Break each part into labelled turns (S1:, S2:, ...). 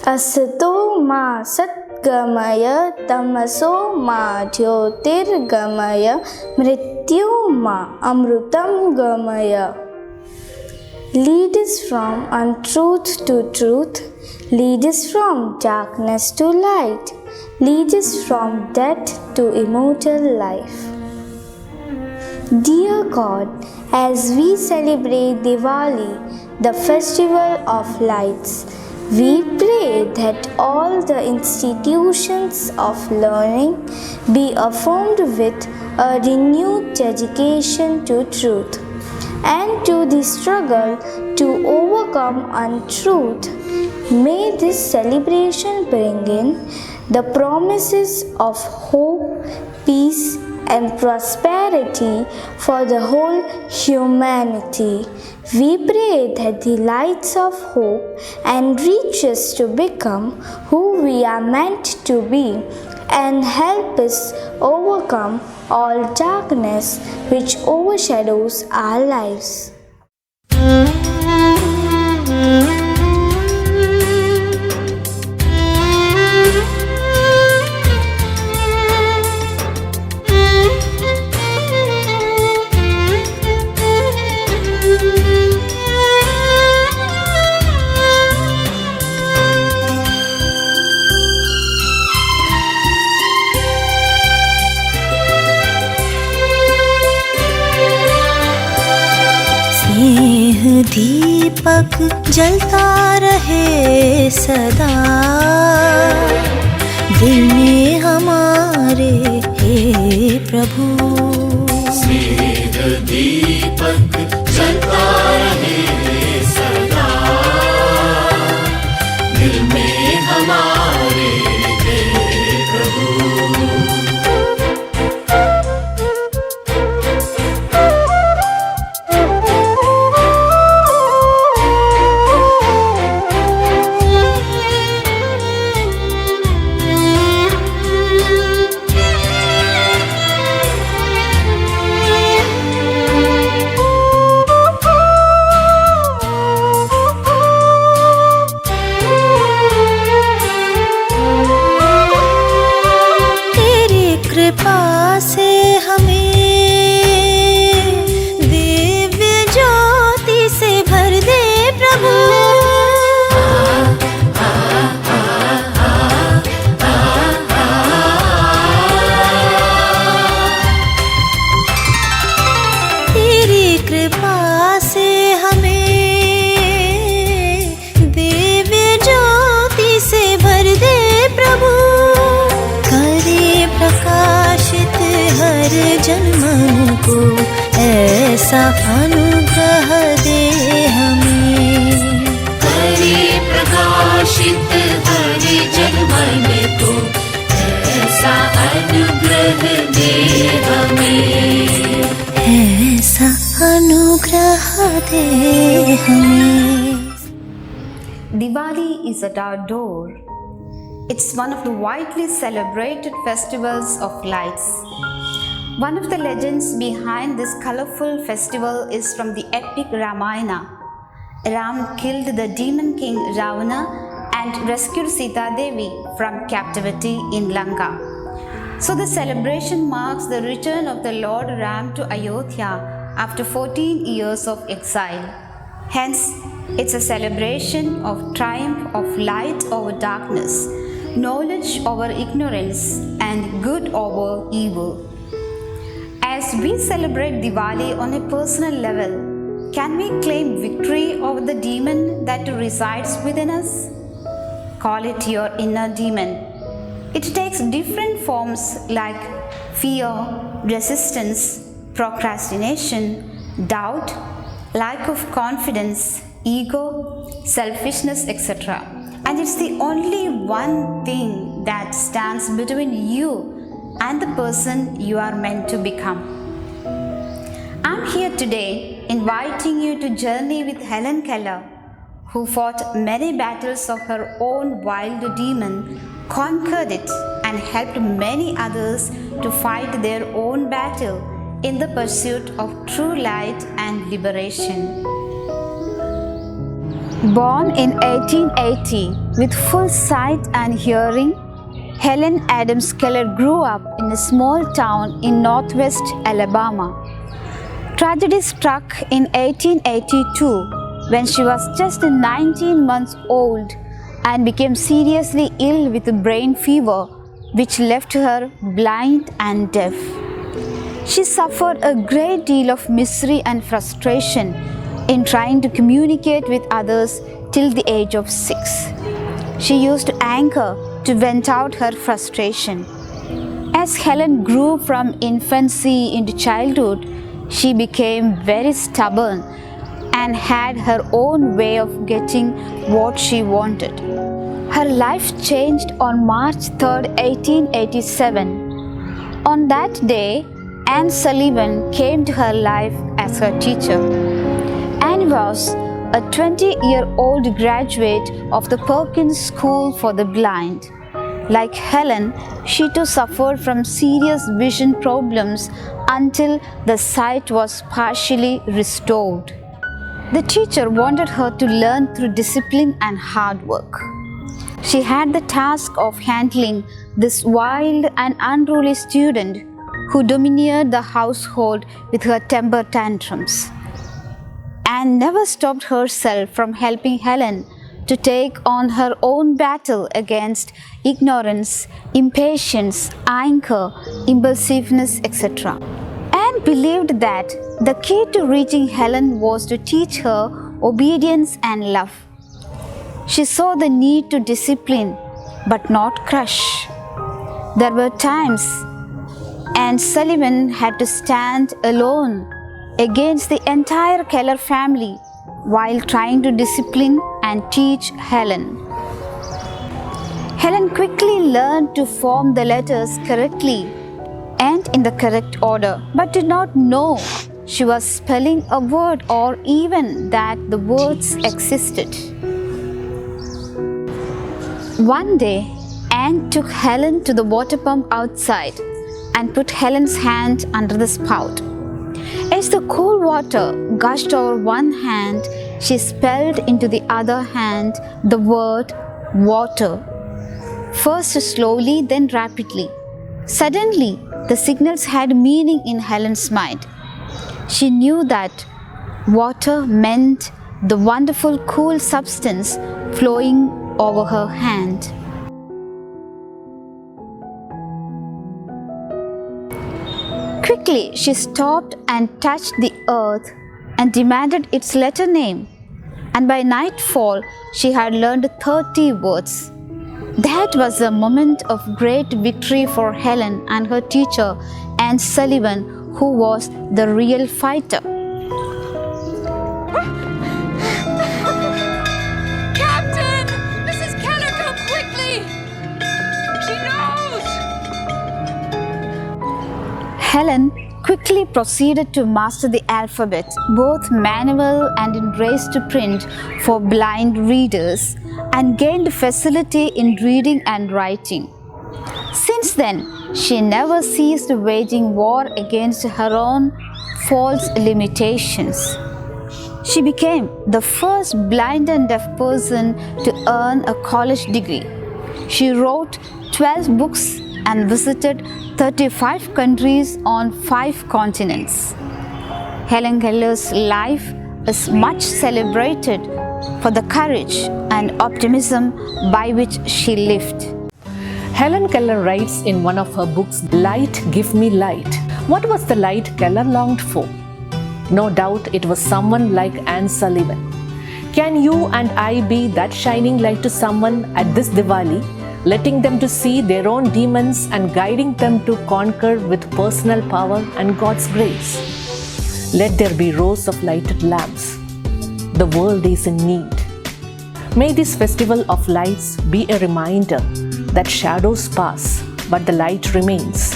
S1: असतो मा सद्गमय तमसो मा ज्योतिर्गमय मृत्युर्मा अमृतं गमय. Lead us from untruth to truth, lead us from darkness to light, lead us from death to immortal life. Dear God, as we celebrate Diwali, the festival of lights, we pray that all the institutions of learning be affirmed with a renewed dedication to truth and to the struggle to overcome untruth. May this celebration bring in the promises of hope, peace, and prosperity for the whole humanity. We pray that the lights of hope enrich us to become who we are meant to be and help us overcome all darkness which overshadows our lives.
S2: दीपक जलता रहे सदा दिल में हमारे, हे प्रभु।
S3: स्नेह दीपक जलता रहे सदा दिल में हमारे, हे प्रभु।
S2: जन्म को ऐसा अनुग्रह दे हमें,
S3: करे प्रकाशित हर जन्म को ऐसा अनुग्रह दे हमें,
S2: ऐसा अनुग्रह दे हमें।
S4: Diwali is at our door. It's one of the widely celebrated festivals of lights. One of the legends behind this colorful festival is from the epic Ramayana. Ram killed the demon king Ravana and rescued Sita Devi from captivity in Lanka. So the celebration marks the return of the Lord Ram to Ayodhya after 14 years of exile. Hence, it's a celebration of triumph of light over darkness, knowledge over ignorance, and good over evil. As we celebrate Diwali on a personal level, can we claim victory over the demon that resides within us? Call it your inner demon. It takes different forms like fear, resistance, procrastination, doubt, lack of confidence, ego, selfishness, etc. And it's the only one thing that stands between you and the person you are meant to become. I'm here today inviting you to journey with Helen Keller, who fought many battles of her own wild demon, conquered it, and helped many others to fight their own battle in the pursuit of true light and liberation. Born in 1880 with full sight and hearing, Helen Adams Keller grew up in a small town in northwest Alabama. Tragedy struck in 1882 when she was just 19 months old and became seriously ill with a brain fever which left her blind and deaf. She suffered a great deal of misery and frustration in trying to communicate with others till the age of 6. She used anger to vent out her frustration. As Helen grew from infancy into childhood, she became very stubborn and had her own way of getting what she wanted. Her life changed on March 3, 1887. On that day, Anne Sullivan came to her life as her teacher. Anne was a 20-year-old graduate of the Perkins School for the Blind. Like Helen, she too suffered from serious vision problems until the sight was partially restored. The teacher wanted her to learn through discipline and hard work. She had the task of handling this wild and unruly student who domineered the household with her temper tantrums. Anne never stopped herself from helping Helen to take on her own battle against ignorance, impatience, anger, impulsiveness, etc. Anne believed that the key to reaching Helen was to teach her obedience and love. She saw the need to discipline but not crush. There were times Anne Sullivan had to stand alone against the entire Keller family while trying to discipline and teach Helen. Helen quickly learned to form the letters correctly and in the correct order, but did not know she was spelling a word or even that the words existed. One day, Anne took Helen to the water pump outside and put Helen's hand under the spout. As the cool water gushed over one hand, she spelled into the other hand the word water. First slowly, then rapidly. Suddenly, the signals had meaning in Helen's mind. She knew that water meant the wonderful cool substance flowing over her hand. Quickly, she stopped and touched the earth and demanded its letter name. And by nightfall, she had learned 30 words. That was a moment of great victory for Helen and her teacher, Anne Sullivan, who was the real fighter.
S3: Captain! Mrs. Keller, come quickly! She knows!
S4: Helen quickly proceeded to master the alphabet, both manual and in raised to print for blind readers, and gained facility in reading and writing. Since then, she never ceased waging war against her own false limitations. She became the first blind and deaf person to earn a college degree. She wrote 12 books and visited 35 countries on 5 continents. Helen Keller's life is much celebrated for the courage and optimism by which she lived.
S5: Helen Keller writes in one of her books, "Light, give me light." What was the light Keller longed for? No doubt it was someone like Anne Sullivan. Can you and I be that shining light to someone at this Diwali, letting them to see their own demons and guiding them to conquer with personal power and God's grace? Let there be rows of lighted lamps. The world is in need. May this festival of lights be a reminder that shadows pass, but the light remains.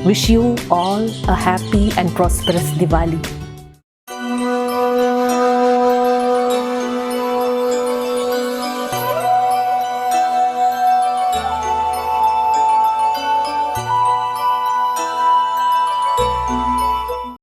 S5: Wish you all a happy and prosperous Diwali.